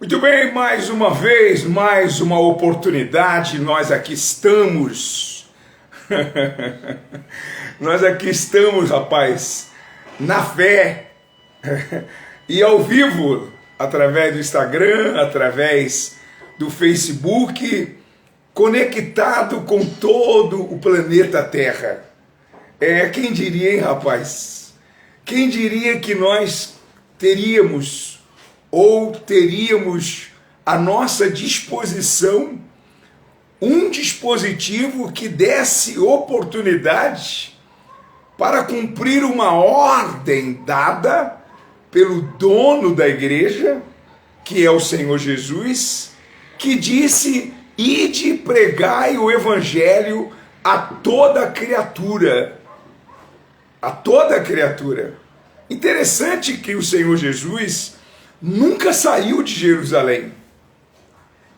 Muito bem, mais uma vez, mais uma oportunidade, nós aqui estamos. Nós aqui estamos, rapaz, na fé e ao vivo, através do Instagram, através do Facebook, conectado com todo o planeta Terra. Quem diria, hein, rapaz? Quem diria que nós teríamos à nossa disposição um dispositivo que desse oportunidade para cumprir uma ordem dada pelo dono da igreja, que é o Senhor Jesus, que disse: ide e pregai o evangelho a toda criatura. A toda criatura. Interessante que o Senhor Jesus nunca saiu de Jerusalém.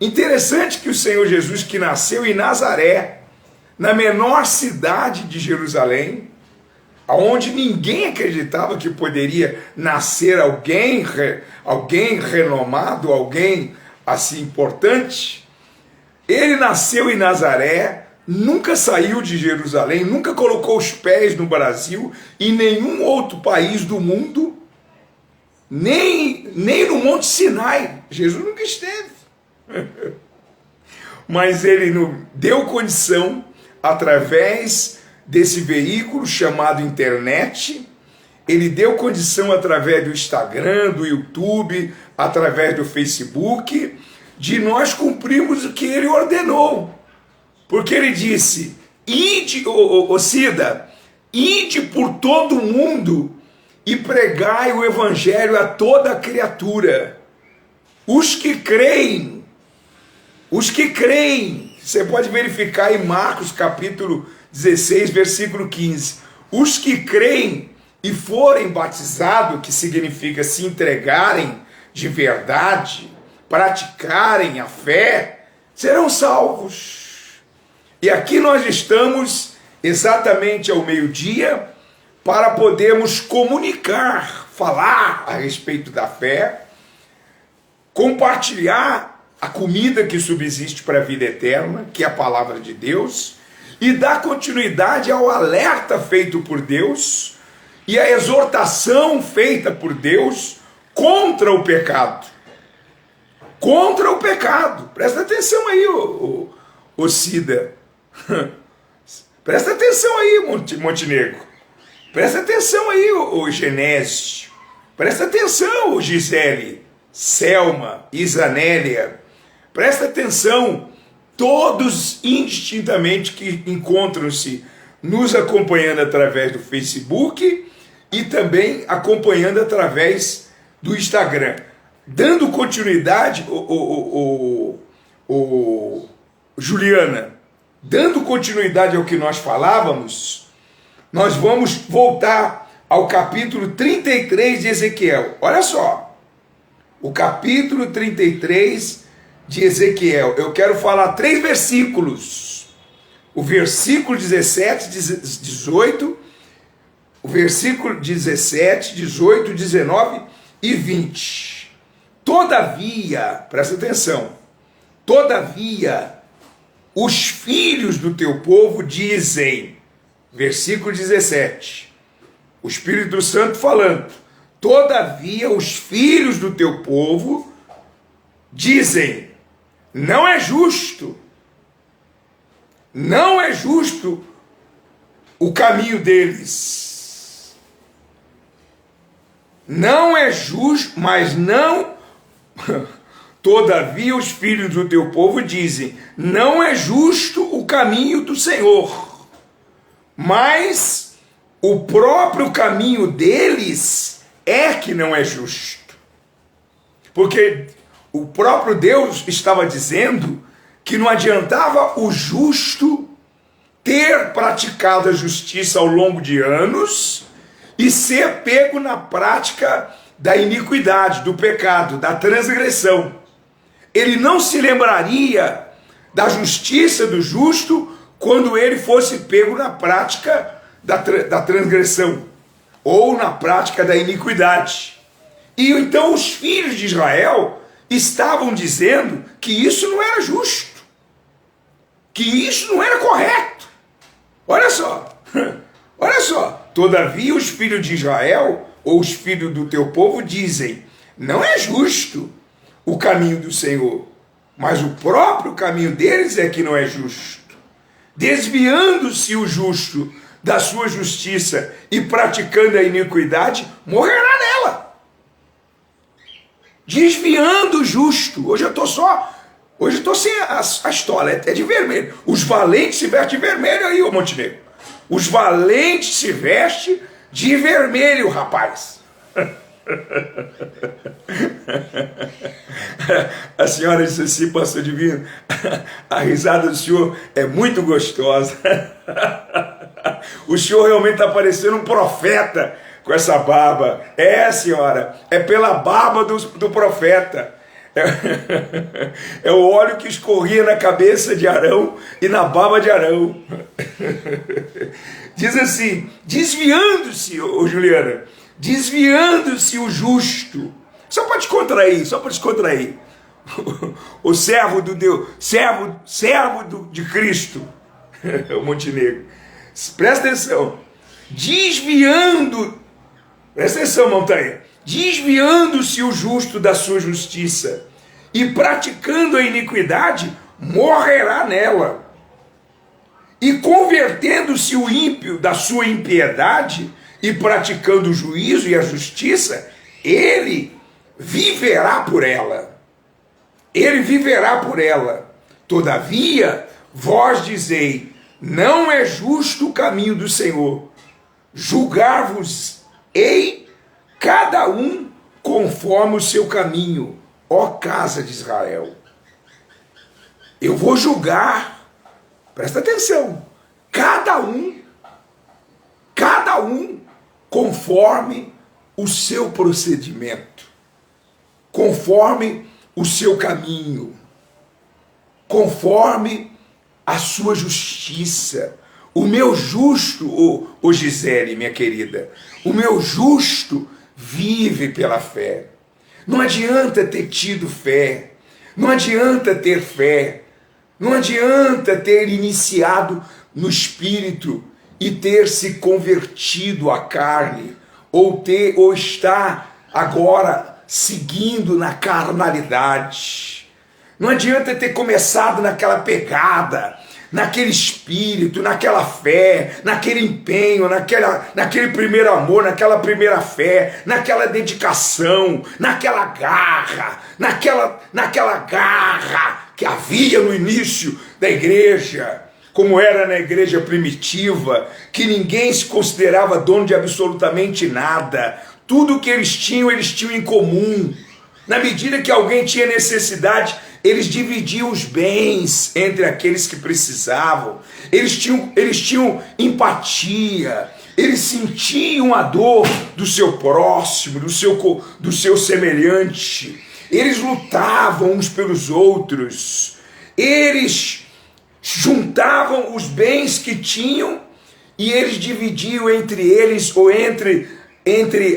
Interessante que o Senhor Jesus, que nasceu em Nazaré, na menor cidade de Jerusalém, onde ninguém acreditava que poderia nascer alguém renomado, alguém assim importante, ele nasceu em Nazaré, nunca saiu de Jerusalém, nunca colocou os pés no Brasil e nenhum outro país do mundo, nem no Monte Sinai. Jesus nunca esteve. Mas ele deu condição, através desse veículo chamado internet, ele deu condição através do Instagram, do YouTube, através do Facebook, de nós cumprirmos o que ele ordenou. Porque ele disse: ide, Cida, ide por todo o mundo e pregai o evangelho a toda criatura. Os que creem, você pode verificar em Marcos capítulo 16, versículo 15. Os que creem e forem batizados, que significa se entregarem de verdade, praticarem a fé, serão salvos. E aqui nós estamos exatamente ao meio-dia para podermos comunicar, falar a respeito da fé, compartilhar a comida que subsiste para a vida eterna, que é a palavra de Deus, e dar continuidade ao alerta feito por Deus e a exortação feita por Deus contra o pecado. Contra o pecado. Presta atenção aí, ô Cida. Presta atenção aí, Montenegro. Presta atenção aí, ô Genésio. Presta atenção, ô Gisele, Selma, Isanélia. Presta atenção, todos indistintamente que encontram-se nos acompanhando através do Facebook e também acompanhando através do Instagram. Dando continuidade, Juliana, dando continuidade ao que nós falávamos, nós vamos voltar ao capítulo 33 de Ezequiel. Olha só, o capítulo 33 de Ezequiel. Eu quero falar 3 versículos. O versículo 17, 18, o versículo 17, 18, 19 e 20. Todavia, presta atenção, todavia, os filhos do teu povo dizem, versículo 17, o Espírito Santo falando: todavia os filhos do teu povo dizem, não é justo o caminho deles, não é justo, mas não, todavia os filhos do teu povo dizem, não é justo o caminho do Senhor, mas o próprio caminho deles é que não é justo. Porque o próprio Deus estava dizendo que não adiantava o justo ter praticado a justiça ao longo de anos e ser pego na prática da iniquidade, do pecado, da transgressão. Ele não se lembraria da justiça do justo quando ele fosse pego na prática da transgressão ou na prática da iniquidade. E então os filhos de Israel estavam dizendo que isso não era justo, que isso não era correto. Olha só, olha só. Todavia os filhos de Israel, ou os filhos do teu povo, dizem: não é justo o caminho do Senhor, mas o próprio caminho deles é que não é justo. Desviando-se o justo da sua justiça e praticando a iniquidade, morrerá nela. Desviando o justo. Hoje eu estou sem a estola, é de vermelho. Os valentes se vestem de vermelho aí, ô Montenegro. Os valentes se vestem de vermelho, rapaz. A senhora disse assim: pastor Divino, a risada do senhor é muito gostosa. O senhor realmente está parecendo um profeta com essa barba. É, senhora, é pela barba do profeta. É o óleo que escorria na cabeça de Arão e na barba de Arão. Diz assim: desviando-se, ô Juliana, desviando-se o justo. Só para te contrair, o servo do Deus, de Cristo, o Montenegro. Presta atenção. Presta atenção, montanha. Desviando-se o justo da sua justiça e praticando a iniquidade, morrerá nela. E convertendo-se o ímpio da sua impiedade e praticando o juízo e a justiça, ele viverá por ela. Ele viverá por ela. Todavia, vós dizei: não é justo o caminho do Senhor. Julgar-vos-ei cada um conforme o seu caminho, ó casa de Israel. Eu vou julgar, presta atenção, cada um conforme o seu procedimento, conforme o seu caminho, conforme a sua justiça. O meu justo, ô Gisele, minha querida, o meu justo vive pela fé. Não adianta ter tido fé, não adianta ter fé, não adianta ter iniciado no Espírito e ter se convertido à carne, ou estar agora seguindo na carnalidade. Não adianta ter começado naquela pegada, naquele espírito, naquela fé, naquele empenho, naquele primeiro amor, naquela primeira fé, naquela dedicação, naquela garra, naquela garra que havia no início da igreja, como era na igreja primitiva, que ninguém se considerava dono de absolutamente nada. Tudo que eles tinham em comum. Na medida que alguém tinha necessidade, eles dividiam os bens entre aqueles que precisavam. Eles tinham empatia. Eles sentiam a dor do seu próximo, do seu semelhante. Eles lutavam uns pelos outros. Eles juntavam os bens que tinham e eles dividiam entre eles ou entre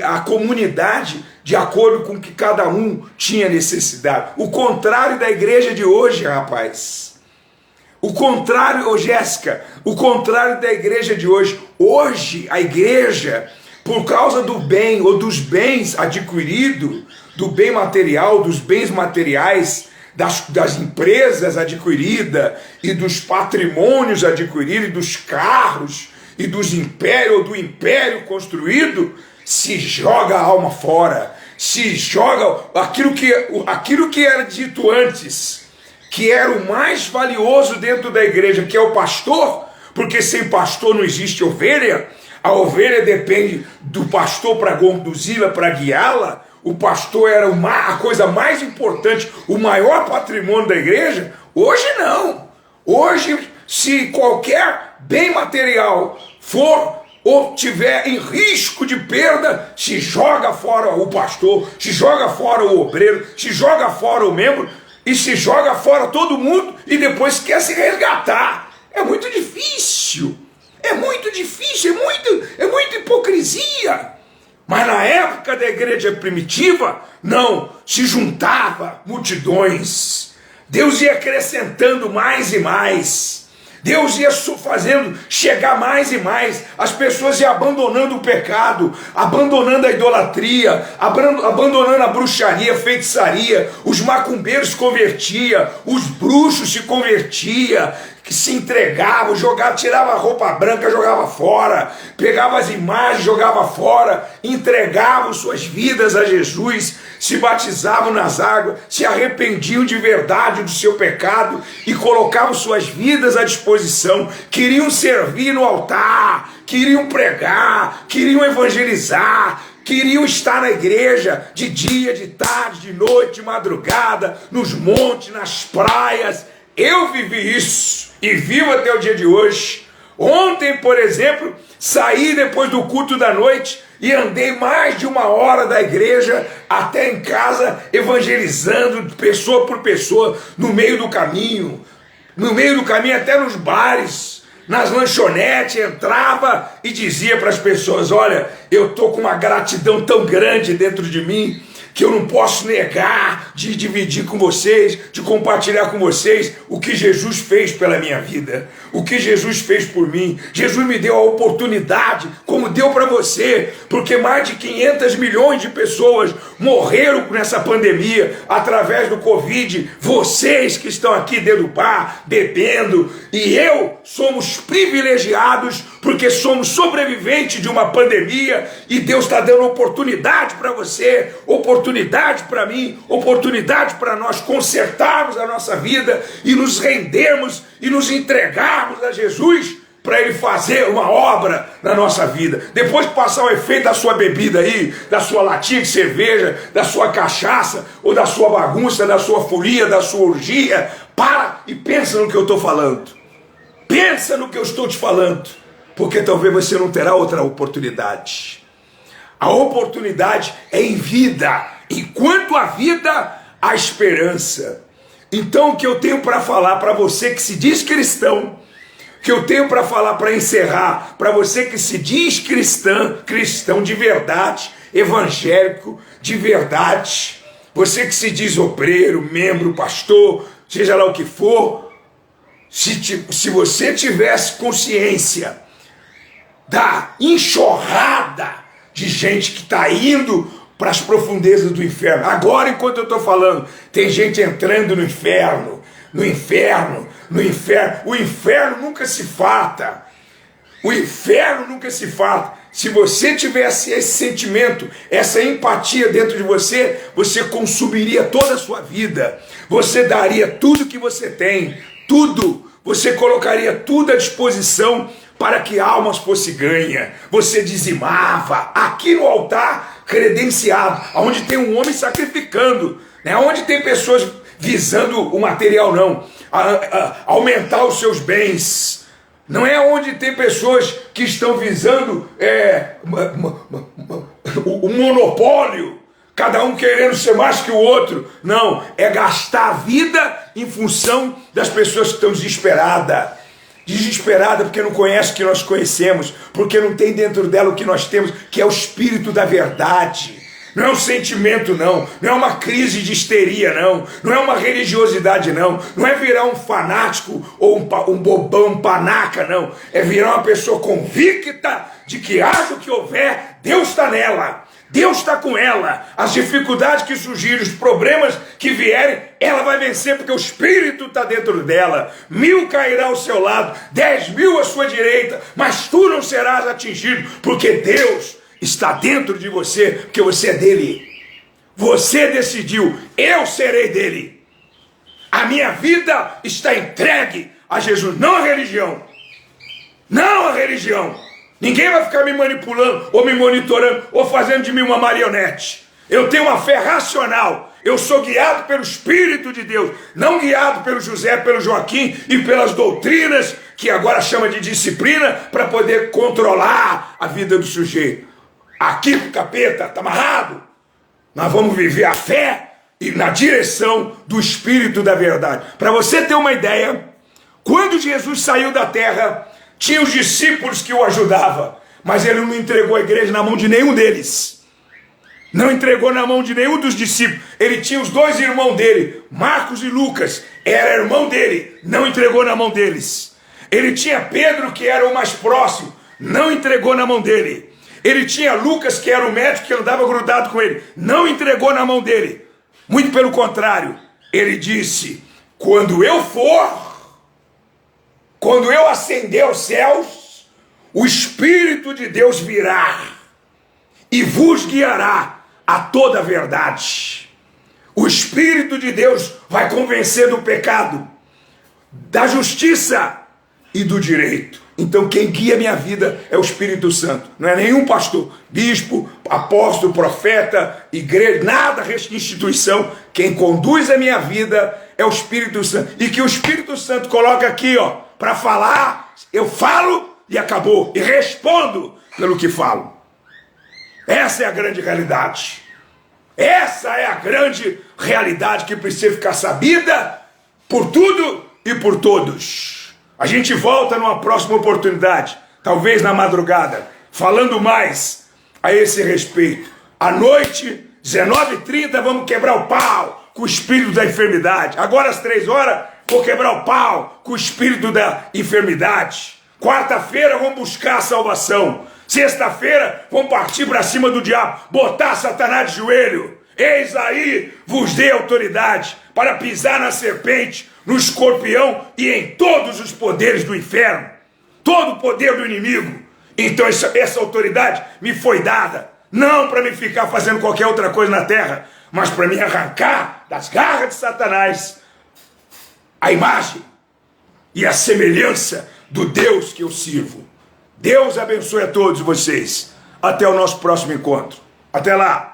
a comunidade de acordo com que cada um tinha necessidade. O contrário da igreja de hoje, rapaz. O contrário, ô Jéssica, o contrário da igreja de hoje. Hoje, a igreja, por causa do bem ou dos bens adquiridos, do bem material, dos bens materiais, das empresas adquiridas e dos patrimônios adquiridos, e dos carros e dos impérios ou do império construído, se joga a alma fora, se joga aquilo que era dito antes, que era o mais valioso dentro da igreja, que é o pastor, porque sem pastor não existe ovelha. A ovelha depende do pastor para conduzi-la, para guiá-la. O pastor era a coisa mais importante, o maior patrimônio da igreja. Hoje não. Hoje, se qualquer bem material for ou tiver em risco de perda, se joga fora o pastor, se joga fora o obreiro, se joga fora o membro e se joga fora todo mundo e depois quer se resgatar. É muito difícil, é muita hipocrisia. Mas na época da igreja primitiva, não, se juntava multidões. Deus ia acrescentando mais e mais. Deus ia fazendo chegar mais e mais. As pessoas iam abandonando o pecado, abandonando a idolatria, abandonando a bruxaria, a feitiçaria. Os macumbeiros se convertiam, os bruxos se convertiam, que se entregavam, tirava a roupa branca, jogava fora, pegava as imagens, jogava fora, entregavam suas vidas a Jesus, se batizavam nas águas, se arrependiam de verdade do seu pecado e colocavam suas vidas à disposição, queriam servir no altar, queriam pregar, queriam evangelizar, queriam estar na igreja de dia, de tarde, de noite, de madrugada, nos montes, nas praias. Eu vivi isso e vivo até o dia de hoje. Ontem, por exemplo, saí depois do culto da noite e andei mais de 1 hora da igreja até em casa, evangelizando pessoa por pessoa, no meio do caminho, até nos bares, nas lanchonetes, entrava e dizia para as pessoas: olha, eu estou com uma gratidão tão grande dentro de mim, que eu não posso negar de dividir com vocês, de compartilhar com vocês o que Jesus fez pela minha vida, o que Jesus fez por mim. Jesus me deu a oportunidade, como deu para você, porque mais de 500 milhões de pessoas morreram nessa pandemia, através do Covid. Vocês que estão aqui dentro do bar, bebendo, e eu somos privilegiados, porque somos sobreviventes de uma pandemia, e Deus está dando oportunidade para você, oportunidade para mim, oportunidade para nós consertarmos a nossa vida e nos rendermos e nos entregarmos a Jesus para Ele fazer uma obra na nossa vida. Depois de passar o efeito da sua bebida aí, da sua latinha de cerveja, da sua cachaça, ou da sua bagunça, da sua folia, da sua orgia, para e pensa no que eu estou falando. Pensa no que eu estou te falando, porque talvez você não terá outra oportunidade. A oportunidade é em vida. Enquanto há vida, há esperança. Então o que eu tenho para falar para você que se diz cristão, que eu tenho para falar para encerrar, para você que se diz cristão de verdade, evangélico de verdade, você que se diz obreiro, membro, pastor, seja lá o que for, se você tivesse consciência da enxurrada de gente que está indo para as profundezas do inferno. Agora, enquanto eu estou falando, tem gente entrando no inferno. O inferno nunca se farta. O inferno nunca se farta. Se você tivesse esse sentimento, essa empatia dentro de você, você consumiria toda a sua vida. Você daria tudo que você tem, tudo. Você colocaria tudo à disposição para que almas fossem ganhas. Você dizimava aqui no altar credenciado, onde tem um homem sacrificando, né? Onde tem pessoas visando o material, não, aumentar os seus bens. Não é onde tem pessoas que estão visando o monopólio, cada um querendo ser mais que o outro. Não, é gastar a vida em função das pessoas que estão desesperadas porque não conhece o que nós conhecemos, porque não tem dentro dela o que nós temos, que é o Espírito da verdade. Não é um sentimento, não é uma crise de histeria, não é uma religiosidade, não é virar um fanático ou um bobão, um panaca, não, é virar uma pessoa convicta de que haja o que houver, Deus está nela, Deus está com ela. As dificuldades que surgirem, os problemas que vierem, ela vai vencer, porque o Espírito está dentro dela. 1000 cairá ao seu lado, 10.000 à sua direita, mas tu não serás atingido, porque Deus está dentro de você, porque você é dele. Você decidiu, eu serei dele. A minha vida está entregue a Jesus, não a religião. Não a religião. Ninguém vai ficar me manipulando, ou me monitorando, ou fazendo de mim uma marionete. Eu tenho uma fé racional. Eu sou guiado pelo Espírito de Deus, não guiado pelo José, pelo Joaquim e pelas doutrinas, que agora chama de disciplina, para poder controlar a vida do sujeito. Aqui pro capeta, tá amarrado. Nós vamos viver a fé e na direção do Espírito da verdade. Para você ter uma ideia, quando Jesus saiu da terra, tinha os discípulos que o ajudavam, mas ele não entregou a igreja na mão de nenhum deles. Não entregou na mão de nenhum dos discípulos. Ele tinha os dois irmãos dele, Marcos e Lucas, era irmão dele, não entregou na mão deles. Ele tinha Pedro, que era o mais próximo, não entregou na mão dele. Ele tinha Lucas, que era o médico que andava grudado com ele, não entregou na mão dele. Muito pelo contrário, ele disse: quando eu ascender aos céus, o Espírito de Deus virá e vos guiará a toda a verdade. O Espírito de Deus vai convencer do pecado, da justiça e do direito. Então quem guia minha vida é o Espírito Santo. Não é nenhum pastor, bispo, apóstolo, profeta, igreja, nada, instituição. Quem conduz a minha vida é o Espírito Santo. E que o Espírito Santo coloca aqui, ó, para falar, eu falo e acabou. E respondo pelo que falo. Essa é a grande realidade. Essa é a grande realidade que precisa ficar sabida por tudo e por todos. A gente volta numa próxima oportunidade, talvez na madrugada, falando mais a esse respeito. À noite, 19h30, vamos quebrar o pau com o espírito da enfermidade. Agora às 3 horas, vou quebrar o pau com o espírito da enfermidade. Quarta-feira, vamos buscar a salvação. Sexta-feira, vamos partir para cima do diabo, botar Satanás de joelho. Eis aí, vos dei autoridade para pisar na serpente, no escorpião e em todos os poderes do inferno. Todo o poder do inimigo. Então essa autoridade me foi dada, não para me ficar fazendo qualquer outra coisa na terra, mas para me arrancar das garras de Satanás a imagem e a semelhança do Deus que eu sirvo. Deus abençoe a todos vocês. Até o nosso próximo encontro. Até lá.